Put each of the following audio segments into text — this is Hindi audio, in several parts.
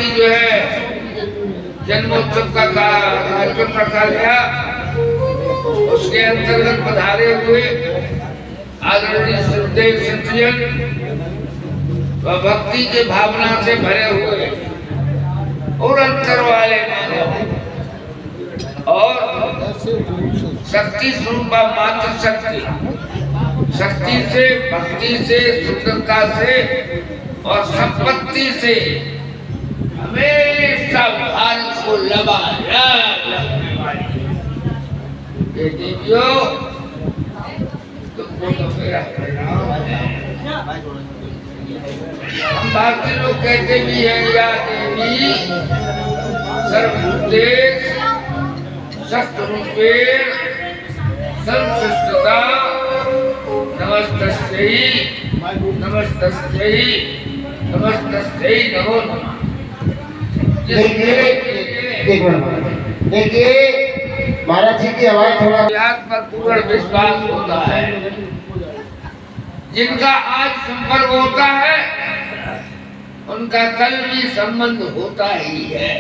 की जो है जन्मोत्सव का कार्यक्रम रखा गया, उसके अंतर्गत पधारे हुए आदरणीय सुखदेव संतजन व भक्ति के भावना से भरे हुए और अंतर वाले मानव और शक्ति स्वरूप मात्र शक्ति से, भक्ति से, सुंदरता से और संपत्ति से हमेशा भारत को लबालब रखने वाली ये देवियों, तुमको तो मेरा प्रणाम है। हम भारतीय लोग कहते भी हैं या देवी सर्वभूतेष सत्रूपेण संसृष्टता नमस्तस्यै नमस्तस्यै नमस्तस्यै नमो नमः। देखिए महाराज जी की आवाज थोड़ा पर पूर्ण विश्वास होता है, जिनका आज संपर्क होता है उनका कल भी संबंध होता ही है।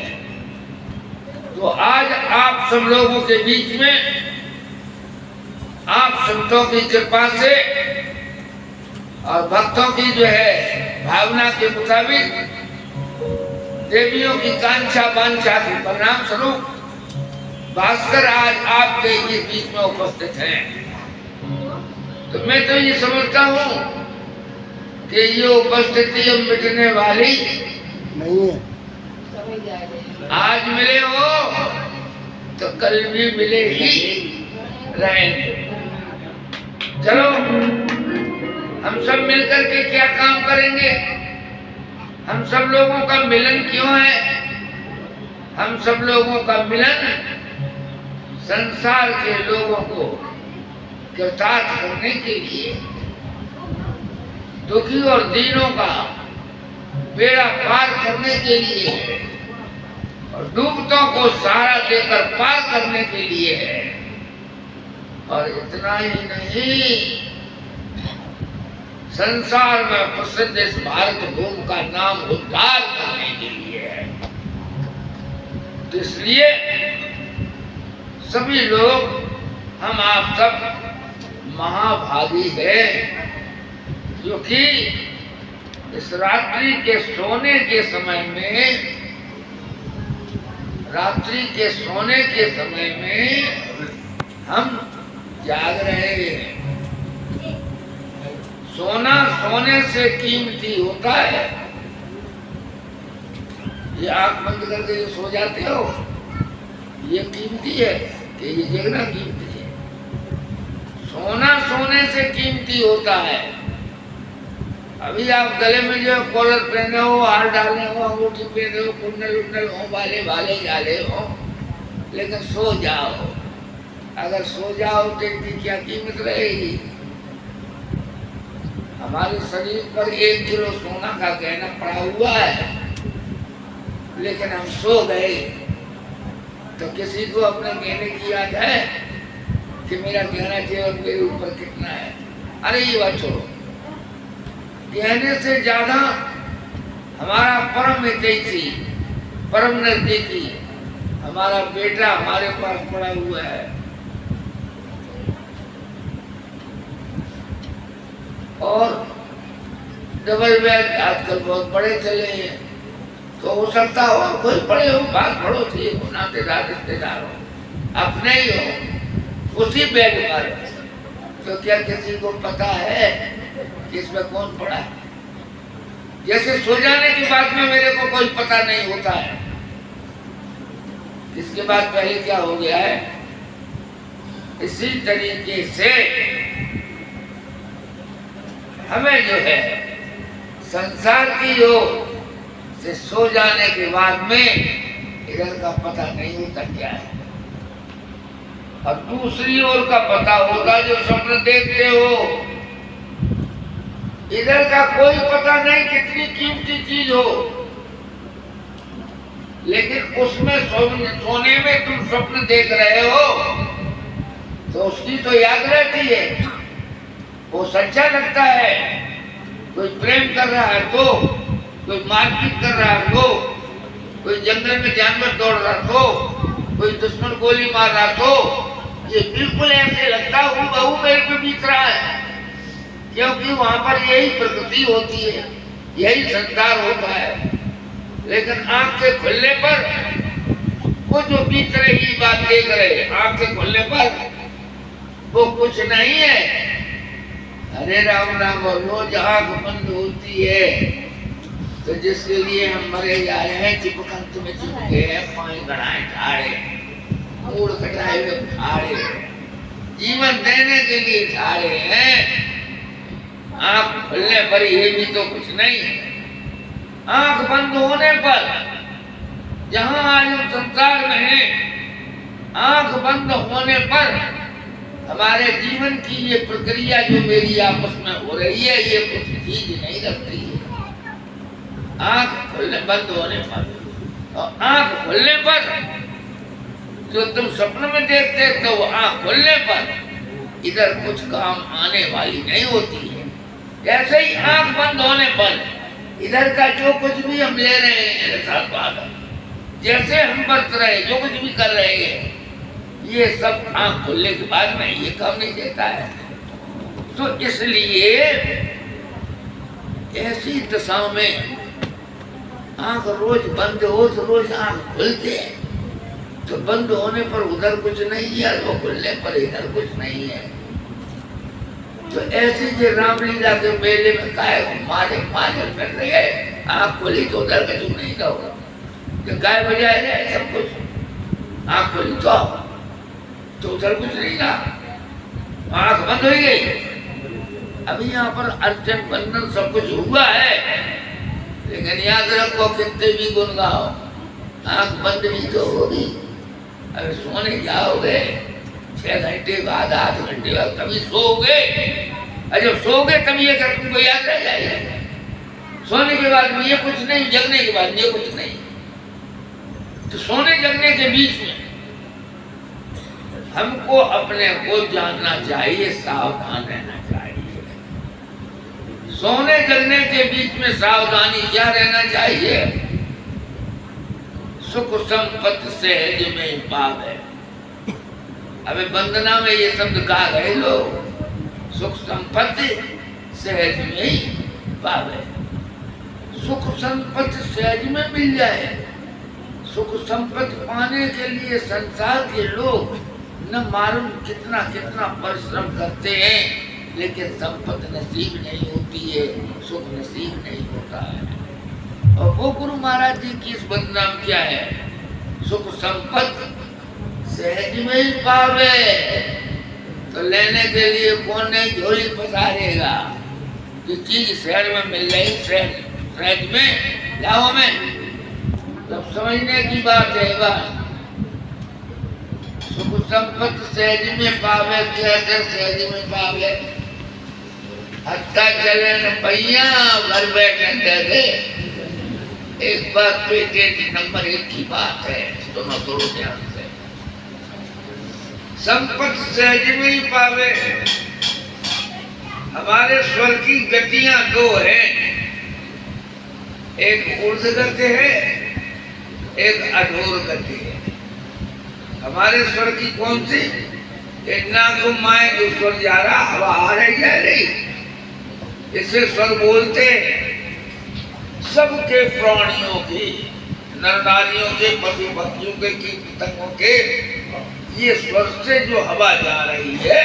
तो आज आप सब लोगों के बीच में आप संतों की कृपा से और भक्तों की जो है भावना के मुताबिक देवियों की कांक्षा वांछा के परिणाम स्वरूप भास्कर आज आपके इस बीच में उपस्थित हैं। तो मैं तो ये समझता हूँ कि ये उपस्थिति मिटने वाली नहीं है। आज मिले हो तो कल भी मिले ही रहेंगे। चलो हम सब मिलकर के क्या काम करेंगे? हम सब लोगों का मिलन क्यों है? हम सब लोगों का मिलन संसार के लोगों को कृतार्थ करने के लिए, दुखी और दीनों का बेड़ा पार करने के लिए और डूबतों को सहारा देकर पार करने के लिए है। और इतना ही नहीं, संसार में प्रसिद्ध इस भारत भूमि का नाम उद्धार करने के लिए है। तो इसलिए सभी लोग, हम आप सब महाभागी हैं, क्योंकि इस रात्रि के सोने के समय में, हम जाग रहे हैं। सोना सोने से कीमती होता है। ये आंख बंद करके जो सो जाते हो, ये कीमती है कि ये जगना कीमती है। सोना सोने से कीमती होता है। अभी आप गले में जो कॉलर पहने हो, हार डाले हो, अंगूठी पहने हो, कुंडल उंडल हो, बाले जाले हो, लेकिन सो जाओ। अगर सो जाओ तो इनकी क्या कीमत रहेगी? हमारे शरीर पर 1 किलो सोना का गहना पड़ा हुआ है, लेकिन हम सो गए तो किसी को अपने गहने की याद है कि मेरा गहना जेवर मेरे ऊपर कितना है? अरे ये बात छोड़ो, गहने से ज्यादा हमारा परम हितैषी, परम नजदीकी हमारा बेटा हमारे पास पड़ा हुआ है। और डबल बेड आजकल बहुत बड़े चले हैं, तो हो सकता हो कोई बड़े हो, पास पड़ोसी हो, नातेदार रिश्तेदार हो, अपने ही हो, उसी बेड पर, तो क्या किसी को पता है कि इसमें कौन पड़ा है? जैसे सो जाने की बात में मेरे को कोई पता नहीं होता है, इसके बाद पहले क्या हो गया है, इसी तरीके से हमें जो है संसार की ओर से सो जाने के बाद में इधर का पता नहीं होता क्या है, और दूसरी ओर का पता होगा जो स्वप्न देखते हो। इधर का कोई पता नहीं कितनी कीमती चीज हो, लेकिन उसमें सोने में तुम स्वप्न देख रहे हो तो उसकी तो याद रहती है, वो सच्चा लगता है। कोई प्रेम कर रहा है तो, कोई मारपीट कर रहा है तो, कोई जंगल में जानवर दौड़ रहा तो, कोई दुश्मन गोली मार रहा तो, ये बिल्कुल ऐसे लगता है हूबहू मेरे पे बीत रहा है, क्योंकि वहां पर यही प्रकृति होती है, यही संसार होता है। लेकिन आंख के खुलने पर वो जो बीत रही बात देख रहे, आंख के खुलने पर वो कुछ नहीं है। अरे राम राम बोलो, जहाँ बंद होती है तो जिसके लिए हम मरे जा रहे हैं, चिपकंत में चिपके हैं, पानी गड़ाए ठाड़े, मूड़ कटाए हुए ठाड़े, जीवन देने के लिए ठाड़े हैं। आंख खुलने पर ये भी तो कुछ नहीं, आंख बंद होने पर जहां आज हम संसार में हैं, आंख बंद होने पर हमारे जीवन की ये प्रक्रिया जो मेरी आपस में हो रही है, ये कुछ चीज नहीं रख रही है। आंख खुलने बंद होने पर और आंख खुलने पर जो तुम स्वप्न में देखते तो वो आंख खुलने पर इधर कुछ काम आने वाली नहीं होती है। जैसे ही आंख बंद होने पर इधर का जो कुछ भी हम ले रहे हैं, जैसे हम बरत रहे, जो कुछ भी कर रहे हैं, ये सब आंख खुलने के बाद में ये काम नहीं देता है। तो इसलिए ऐसी दशा में आंख रोज बंद हो तो रोज आंख खुलते है, तो बंद होने पर उधर कुछ नहीं है, वो खुलने पर इधर कुछ नहीं है। तो ऐसे जो रामलीला के मेले में गाय मारे मारे फिर रहे, आंख खुली तो उधर का तुम नहीं रहोगा, जो गाय बजाए रहे सब कुछ, आंख खुली तो उधर कुछ नहीं रहा, आंख बंद हो गई। अभी यहाँ पर अर्चन बंधन सब कुछ हुआ है, लेकिन याद रखो कितने भी गुण गाओ, आंख बंद भी तो होगी। अगर सोने जाओगे 6 घंटे बाद, 8 घंटे बाद कभी सोओगे, और जब सोओगे तभी ये तुमको याद रह जाएगा। सोने के बाद में ये कुछ नहीं, जगने के बाद में ये कुछ नहीं। तो सोने जगने के बीच में हमको अपने को जानना चाहिए, सावधान रहना चाहिए। सोने जगने के बीच में सावधानी क्या रहना चाहिए? सुख संपत्ति सहज में पावे। अबे वंदना में ये शब्द कहा गए लोग, सुख संपत्ति सहज में ही पावे। सुख संपत्ति सहज में मिल जाए। सुख संपत्ति पाने के लिए संसार के लोग न मालूम कितना कितना परिश्रम करते हैं, लेकिन संपत्ति नसीब नहीं होती है, सुख नसीब नहीं होता है। और वो गुरु महाराज जी की इस बदनाम क्या है? सुख संपत्ति सहज में ही पावे। तो लेने के लिए कौन नहीं झोली पसारेगा? जो चीज शहर में मिल रही सहज में लाओ में, तब समझने की बात है। बात सुख संपत्ति सहज में पावे, कैसे सहज में पावे? हत्ता चले न पहिया, घर बैठे थे। एक बात पेटेंट नंबर 1 की बात है, सुनो थोड़ा ध्यान से। संपत्ति सहज में ही पावे। हमारे स्वर की गतियां 2 हैं, एक ऊर्ध गति है, एक अधूर गति है। हमारे स्वर की कौन सी? इतना घुमाए जो स्वर जा रहा, हवा आ रही है नहीं, इससे स्वर बोलते सबके प्राणियों के, नरनारियों के, पशु पक्षियों के, कीट पतंगों के, ये स्वर से जो हवा जा रही है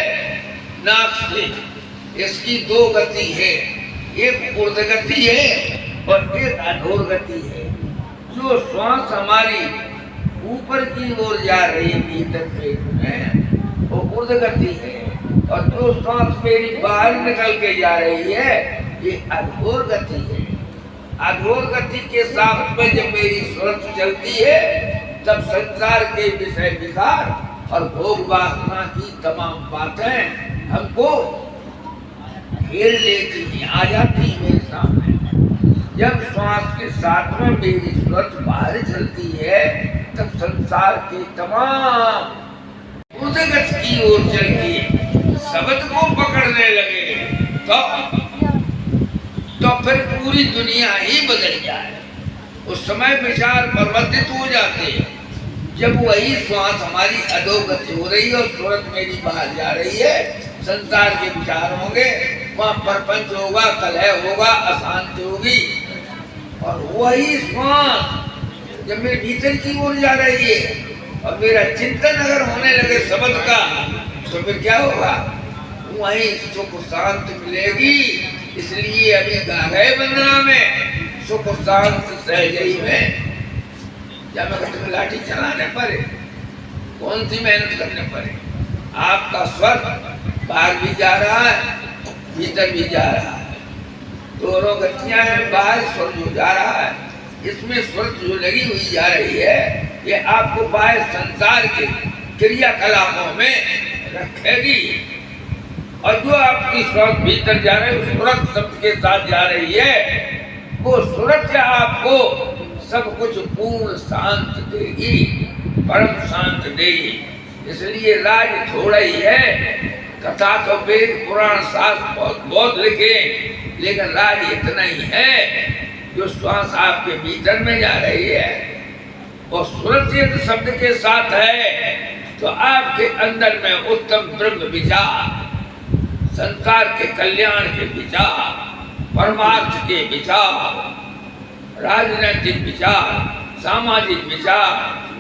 नाक से, इसकी 2 गति है, एक ऊर्ध गति है और एक अधूर गति है। जो श्वास हमारी ऊपर की ओर जा रही है भीतर पेट में, वो ऊर्ध गति है, और जो श्वास मेरी बाहर निकल के जा रही है, ये अधूर गति है। अधूर गति के साथ में जब मेरी स्वर चलती है, तब संसार के विषय विकार और भोग वासना की तमाम बातें हमको घेर लेती हैं, आ जाती है मेरे सामने। जब श्वास के साथ में मेरी स्वर बाहर चलती है, तब संसार के तमाम उदगत की ओर चल के शब्द को पकड़ने लगे, तो फिर पूरी दुनिया ही बदल जाए। उस समय विचार परिवर्तित हो जाते हैं। जब वही श्वास हमारी अधोगति हो रही है और सूरत मेरी बाहर जा रही है, संसार के विचार होंगे, वहाँ परपंच होगा, कलह होगा, अशांति होगी। और वही श्वास जब मेरे भीतर की ओर जा रही है और मेरा चिंतन अगर होने लगे शब्द का, तो फिर क्या होगा? वही सुख शांति मिलेगी। इसलिए अभी गा गए वंदना में, सुख शांति सहजई में। जब मैं लाठी चलाने पड़े, कौन सी मेहनत करने पड़े? आपका स्वर बाहर भी जा रहा है, भीतर भी जा रहा है, दोनों गतियां हैं। बाहर स्वर जो जा रहा है, इसमें स्वर जो लगी हुई जा रही है, ये आपको बाहर संसार के क्रियाकलापों में रखेगी। और जो आपकी स्वर भीतर जा रही है, सूरत सबके साथ जा रही है, वो सूरत आपको सब कुछ पूर्ण शांत देगी, परम शांत देगी। इसलिए राज थोड़ा ही है। कथा तो वेद पुराण शास्त्र बहुत लिखे, लेकिन राज इतना ही है जो श्वास आपके भीतर में जा रही है और सूरत शब्द के साथ है, तो आपके अंदर में उत्तम ब्रह्म विचार, संसार के कल्याण के विचार, परमार्थ के विचार, राजनैतिक विचार, सामाजिक विचार,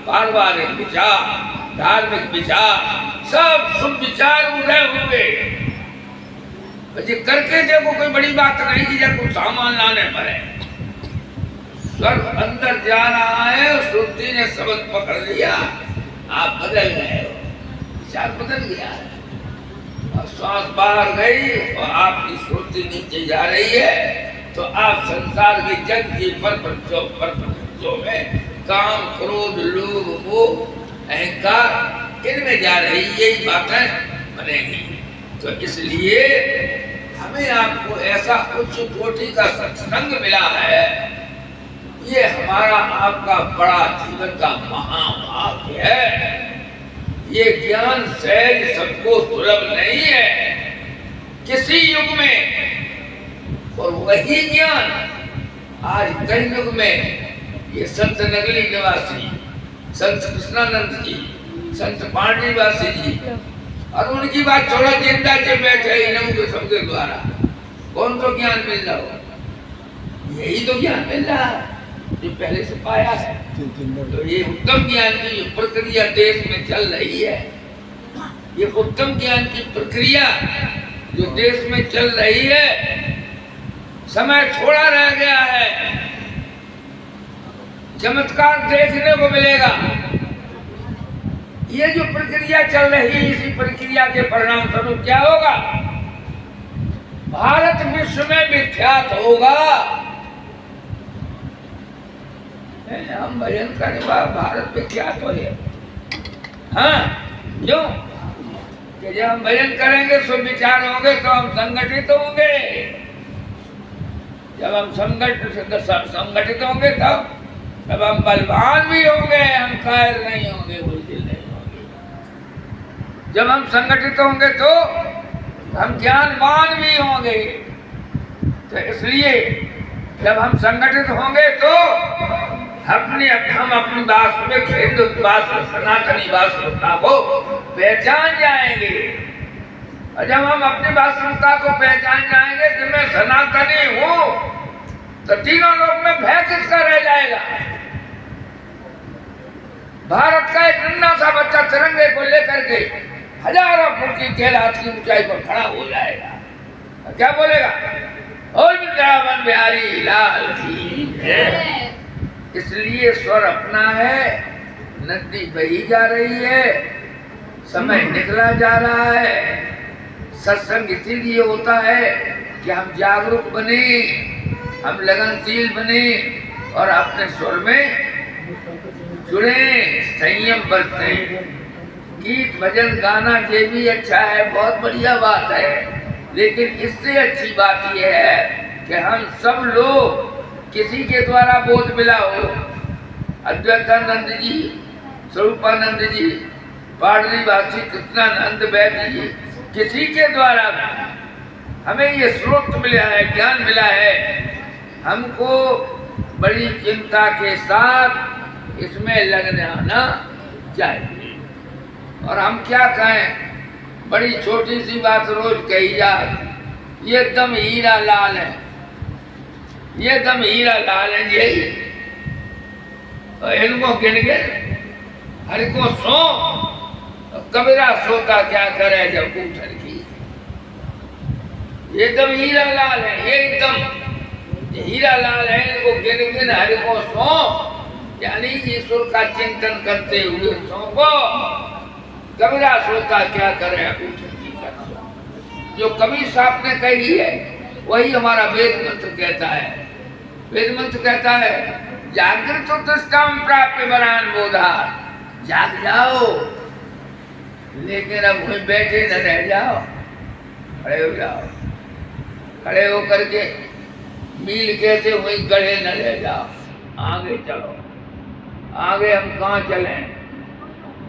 पारिवारिक विचार, धार्मिक विचार, सब शुभ विचार उदय होंगे। बच्चे करके देखो, कोई बड़ी बात नहीं कि जब कुछ सामान लाने पड़े। स्वर अंदर जा रहा है, श्रुति ने शब्द पकड़ लिया, आप बदल गए हो, विचार बदल गया है। और श्वास बाहर गई और आपकी श्रुति नीचे जा रही है, तो आप संसार के जग की परपंचों में काम, क्रोध, लोभ, मोह, अहंकार, इनमें जा रही यही बातें बनेगी। तो इसलिए हमें आपको ऐसा उच्च कोटि का सत्संग मिला है, ये हमारा आपका बड़ा जीवन का महाभाग्य है। ये ज्ञान सहज सबको सुलभ नहीं है किसी युग में, और वही ज्ञान आज कई युग में ये संत नगली निवासी, संत कृष्णानंद जी, संत पांडीवासी जी, और उनकी बात छोड़ा, जिंदा के बैठे इन्हों के सबके द्वारा कौन तो ज्ञान मिल रहा हो? यही तो ज्ञान मिल रहा है जो पहले से पाया है। तो ये उत्तम ज्ञान की जो प्रक्रिया देश में चल रही है, ये उत्तम ज्ञान की प्रक्रिया जो देश में चल रही है, समय थोड़ा रह गया है, चमत्कार देखने को मिलेगा। ये जो प्रक्रिया चल रही है, इसी प्रक्रिया के परिणाम स्वरूप क्या होगा? भारत विश्व में विख्यात होगा। हम भजन करने वाला भारत विख्यात हो गया। हाँ, क्यों? कि जब हम भजन करेंगे, सुविचार होंगे, तो हम संगठित होंगे। जब हम संगठित होंगे, तब हम बलवान भी होंगे, हम कायर नहीं होंगे, बुद्धिल नहीं होंगे। जब हम संगठित होंगे तो हम ज्ञानवान भी होंगे। तो इसलिए जब हम संगठित होंगे तो हम अपनी वास्तविक हिंदू सनातनी वास्तविकता को पहचान जाएंगे। और जब हम अपनी वास्तविकता को पहचान जाएंगे कि मैं सनातनी हूँ, तो तीनों लोग में भय किसका रह जाएगा? भारत का एक नन्हा सा बच्चा तिरंगे को लेकर के हजारों फुट की कैलाश की ऊंचाई पर खड़ा हो जाएगा। क्या बोलेगा? ओम वृंदावन बिहारी लाल की जय। इसलिए स्वर अपना है, नदी बही जा रही है, समय निकला जा रहा है। सत्संग इसीलिए होता है कि हम जागरूक बने, हम लगनशील बने और अपने स्वर में जुड़े, संयम बरतें। गीत भजन गाना ये भी अच्छा है, बहुत बढ़िया बात है, लेकिन इससे अच्छी बात यह है कि हम सब लोग किसी के द्वारा बोध मिला हो, अद्वैतानंद जी, स्वरूपानंद जी, पाडलीवासी कृष्णानंद वैद्य जी, किसी के द्वारा हमें ये स्रोत मिला है, ज्ञान मिला है। हमको बड़ी चिंता के साथ इसमें लगना चाहिए। और हम क्या कहें, बड़ी छोटी सी बात रोज कही जाए, ये दम हीरा लाल है, ये दम हीरा लाल है यही। इनको गिन गिन हर को सो, कबीरा सोता क्या करे जब उठन की। ये दम हीरा लाल है, ये एकदम हीरा लाल है, इनको गिन गिन हर को सो, यानी ईश्वर का चिंतन करते हुए सौंपो। कबीरा सोता क्या करे उठन की कर। जो कबीर साहब ने कही है वही हमारा वेद मंत्र कहता है। वेद मंत्र कहता है, जागृत उत्तम प्राप्य वरान बोधा। जाग जाओ, लेकिन अब वहीं बैठे न रह जाओ, खड़े हो जाओ। खड़े होकर के मील कहते वहीं गढ़े न रह जाओ, आगे चलो। आगे हम कहाँ चलें?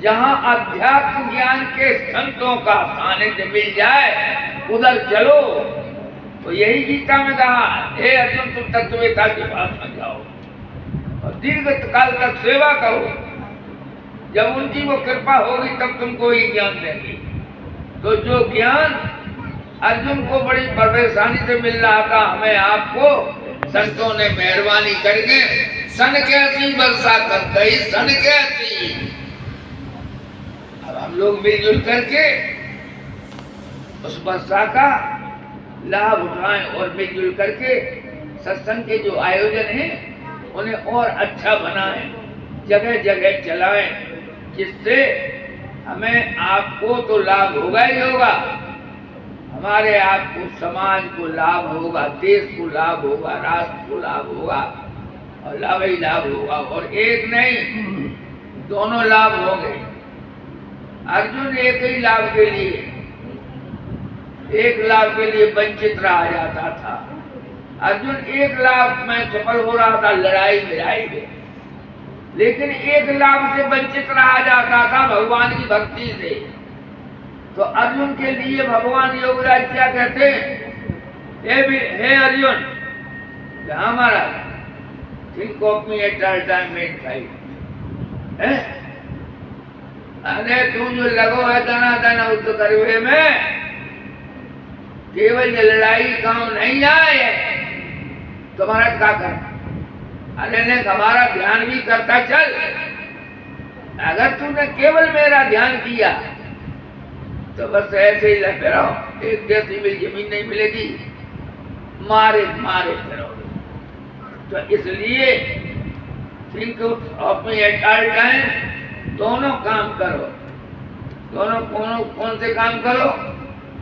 जहाँ अध्यात्म ज्ञान के संतों का सानिध्य मिल जाए उधर चलो। तो यही गीता में कहा, हे अर्जुन तुम तत्ववेता के पास न जाओ और दीर्घ काल तक सेवा करो। जब उनकी वो कृपा होगी तब तुमको ये ज्ञान देंगे। तो जो ज्ञान अर्जुन को बड़ी परेशानी से मिल रहा था, हमें आपको संतों ने मेहरबानी करके सन कैसी वर्षा कर गई, सन कैसी। अब हम लोग मिलजुल करके उस वर्षा का लाभ उठाएं और मिलजुल करके सत्संग के जो आयोजन हैं उन्हें और अच्छा बनाएं, जगह जगह चलाएं, जिससे हमें आपको तो लाभ होगा ही होगा, हमारे आपको समाज को लाभ होगा, देश को लाभ होगा, राष्ट्र को लाभ होगा और लाभ ही लाभ होगा। और एक नहीं, दोनों लाभ होंगे। अर्जुन एक ही लाभ के लिए, एक लाभ के लिए वंचित रहा जाता था। अर्जुन एक लाभ में सफल हो रहा था लड़ाई भिड़ाई में, लेकिन एक लाभ से वंचित रहा जाता था भगवान की भक्ति से। तो अर्जुन के लिए भगवान योगराज क्या कहते हैं, हे अर्जुन, हमारा think of me at all time in fight। अरे तू जो लगो है दाना दाना उठ करवे में, केवल लड़ाई काम नहीं आए, तुम्हारा क्या करना। अरे ने हमारा ध्यान भी करता चल। अगर तूने केवल मेरा ध्यान किया तो बस ऐसे ही लगे रहो, एक डेसिबल जमीन नहीं मिलेगी, मारे मारे फिरो। तो इसलिए think of me at all time, दोनों काम करो। दोनों कौन से काम करो?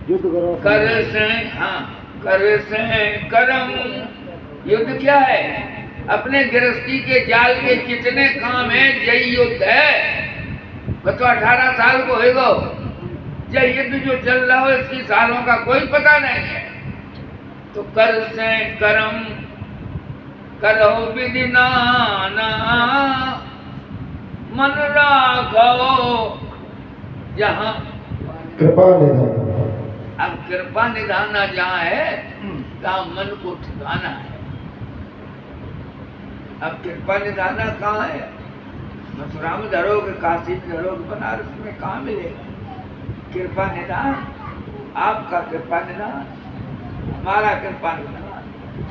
युद्ध करो। कर से, हाँ, कर से करम। युद्ध क्या है? अपने गृहस्थी के जाल के कितने काम हैं, यही युद्ध है। तो 18 साल को होगा यह युद्ध जो चल रहा हो, इसकी सालों का कोई पता नहीं है। तो कर से करम करो विधि नाना, मन राखो जहाँ कृपा निधान। अब कृपा निधाना जहाँ है तहाँ मन को ठिकाना है। अब कृपा निधाना कहाँ है? मथुरा में धरोगे, काशी में धरोगे, बनारस में कहाँ मिलेगा कृपा निधान? आपका कृपा निधान, हमारा कृपा निधान,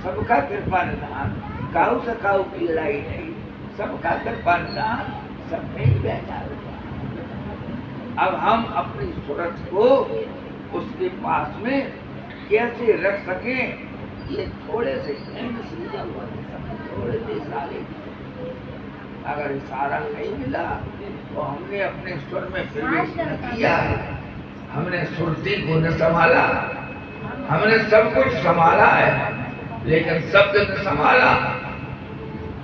सबका कृपा निधान। काऊ से काऊ की लड़ाई नहीं, सबका कृपा निधान, सब नहीं बैठा। अब हम अपनी सूरत को उसके पास में कैसे रख सकें, ये थोड़े से थोड़े से इशारे। अगर इशारा नहीं मिला तो हमने अपने स्वर में प्रवेश न किया, हमने सुरती को न संभाला। हमने सब कुछ संभाला है लेकिन शब्द न संभाला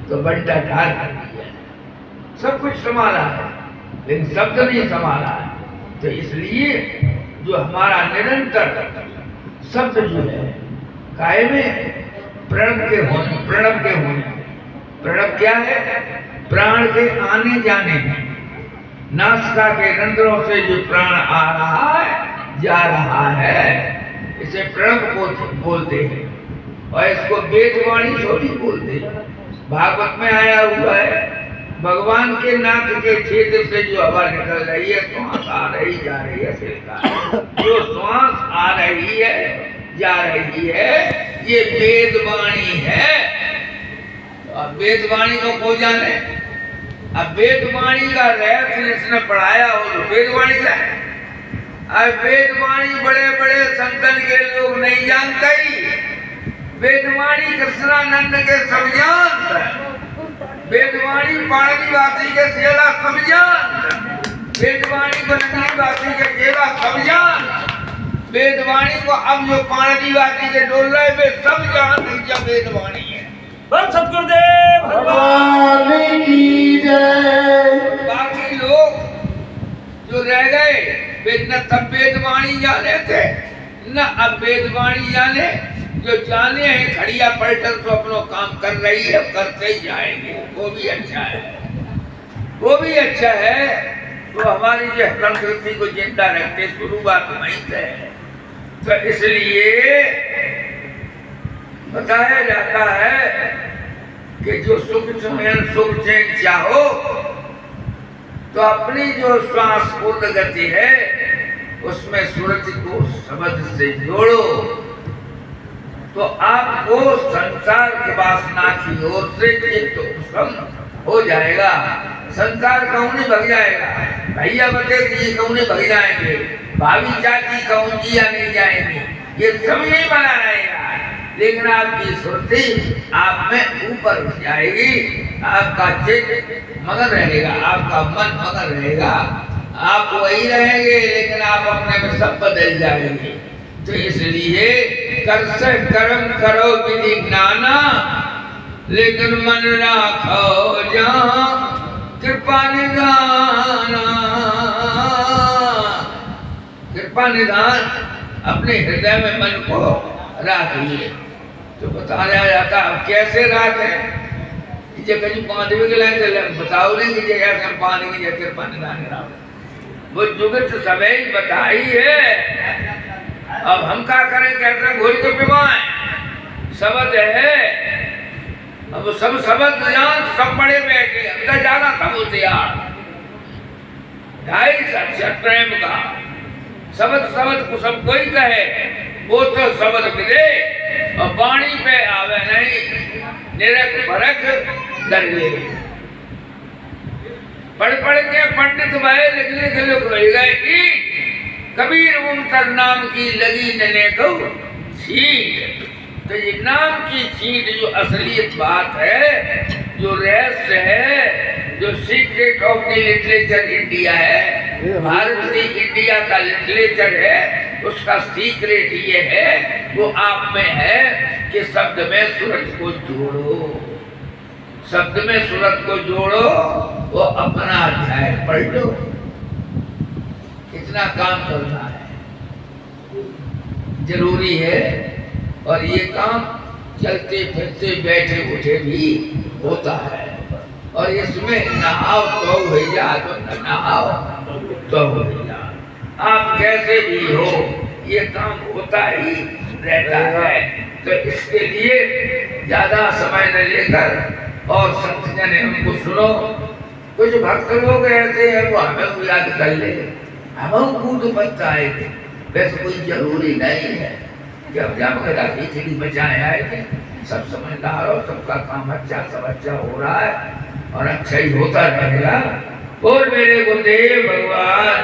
तो बंटा ढाल कर दिया। सब कुछ संभाला है लेकिन शब्द नहीं संभाला है। तो इसलिए जो हमारा निरंतर शब्द जो है कायम प्रणव के होने, प्रणव के होने। प्रणव क्या है? प्राण के आने जाने में, नासिका के रंध्रों से जो प्राण आ रहा है जा रहा है, इसे प्रणव को बोलते हैं। और इसको वेदवाणी थोड़ी बोलते हैं, भागवत में आया हुआ है, भगवान के नाक के छेद से जो हवा निकल रही है, श्वास आ रही जा रही है, जो श्वास आ रही है जा रही है, ये वेदवाणी है। तो अब वेदवाणी को को जाने, अब वेदवाणी का रहस्य इसने पढ़ाया हो तो वेदवाणी क्या है। अब वेदवाणी बड़े बड़े संतन के लोग नहीं जानते ही, वेदवाणी कृष्णानंद के सब जानते, वेदवाणी पाणिवासी के चेला सब जानते, वेदवाणी को नगरीवासी के चेला सब जानते, वेदवाणी को अब जो पाणिवासी के डोल रहे वे सब जानते क्या वेदवाणी है। बोल सतगुरुदेव भगवान की जय। बाकी लोग जो रह गए वे न तब वेदवाणी जाने थे न अब वेदवाणी जाने, जो जाने हैं खड़िया पलटन तो अपना काम कर रही है, करते ही जाएंगे, वो भी अच्छा है, वो भी अच्छा है। तो हमारी जो संस्कृति को जिंदा रखते शुरुआत वहीं से है। तो इसलिए बताया जाता है कि जो सुख चैन चाहो तो अपनी जो श्वास पूर्ण गति है उसमें सूरज को शब्द से जोड़ो, तो आपको संसार की वासना की ओर से चित्त उपशम हो जाएगा। संसार कहूँ नहीं भग जाएगा, भैया बते जी कहूँ नहीं भग जाएंगे, भाभी चाची कहूँ जिया नहीं जाएंगे, ये सब यही बना रहेगा। लेकिन आपकी सुरती आप में ऊपर उठ जाएगी, आपका चित्त मगन रहेगा, आपका मन मगन रहेगा, आप वही रहेंगे लेकिन आप अपने में सब बदल जाएंगे। तो इसलिए कर से कर्म करो विधि नाना, लेकिन मन राखो जहाँ कृपा निधाना। कृपा निधान अपने हृदय में मन को राखिए। तो बताया जाता अब कैसे राखें, जे कहीं पानी भी गिलाए तो बताओ नहीं कि जैसे पानी की जैसे कृपा निधान राखो, वो जुगत सबे बताई है। अब हम क्या करें, कहते हैं घोड़ी को पिवाएं, शब्द है, अब सब शब्द जान सब बड़े बैठे, अंदर जाना था वो तैयार 2.5 अक्षर प्रेम का शब्द को सब कोई कहे, वो तो शब्द मिले और वाणी पे आवे नहीं, निरख परख कर ले। पढ़ के पंडित भाई लिख गए, कबीर उनकर नाम की लगी नने को छींट। तो ये नाम की छींट जो असलियत बात है, जो रहस्य है, जो secret of the literature India है, भारतीय इंडिया का लिटरेचर है, उसका सीक्रेट ये है, वो आप में है कि शब्द में सूरत को जोड़ो, शब्द में सूरत को जोड़ो, वो अपना अध्याय पढ़ लो। इतना काम करना है, जरूरी है। और ये काम चलते फिरते बैठे उठे भी होता है। और इसमें नहाओ तो हो जा, तो न नहाओ तो हो जा, आप कैसे भी हो ये काम होता ही रहता है। तो इसके लिए ज्यादा समय न लेकर और संत जन हमको सुनो। कुछ भक्त लोग ऐसे हैं वो हमें याद कर ले, हम कूद पत्ता आए थे, वैसे कोई जरूरी नहीं है। जब खिचड़ी बचाए आए थे, सब समझदार और सबका काम अच्छा सब अच्छा हो रहा है और अच्छा ही होता रहेगा। और मेरे गुरुदेव भगवान